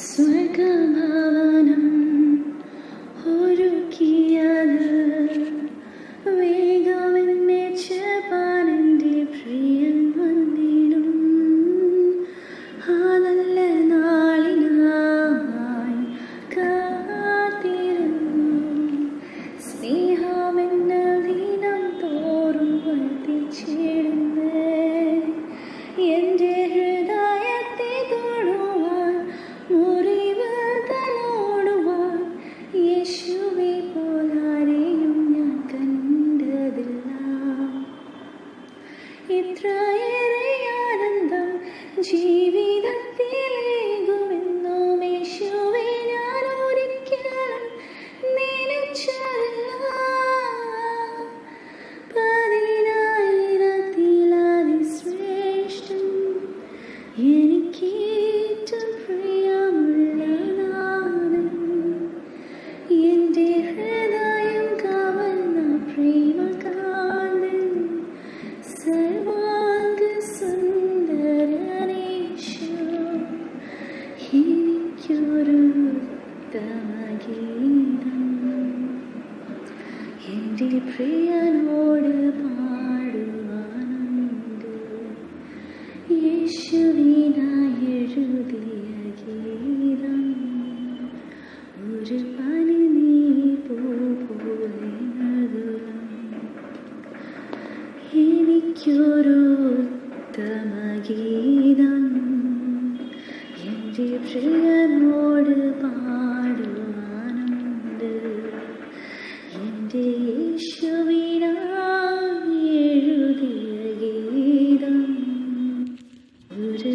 സ്വർഗഭവനം ഒരുക്കിയത് വേഗമെന്നെ ചേർപ്പാൻ എൻ്റെ പ്രിയൻ വന്നിടും. ആ നല്ല നാളിനായി കാത്തിരുന്നു. സ്നേഹമെന്ന ദിനം തോറും വർദ്ധിച്ചിടുന്നേ. എൻ്റെ ഹൃദയത്തെ തൊടുവാൻ മുറിവ് തലോടുവാൻ യേശുവെ പോലാരെയും ഞാൻ കണ്ടതില്ല. ഇത്രയേറെ ആനന്ദം ജീവിതത്തിലേകുമെന്നും യേശുവെ ഞാൻ ഒരിക്കലും നനച്ചതില്ല. 10,000 ശ്രേഷ്ഠൻ എനിക്കേറ്റം പ്രിയമുള്ള നാഥൻ. എൻ്റെ ഹൃദയം കവർന്ന പ്രേമകാന്തൻ സർവാംഗ സുന്ദരനേശു എനിക്കൊരു ഉത്തമഗീതം എൻ്റെ പ്രിയനോട് പാടുവാനുണ്ട്. യേശുവിനായി എഴുതിയ ഗീതം ഒരു പനിനീർപ്പൂ പോലെ മധുരം. എനിക്കൊരു ഉത്തമഗീതം എൻ്റെ പ്രിയനോട് പാടുവാനുണ്ട്. എൻ്റെ യേശുവിനായി എഴുതിയ ഗീതം ഒരു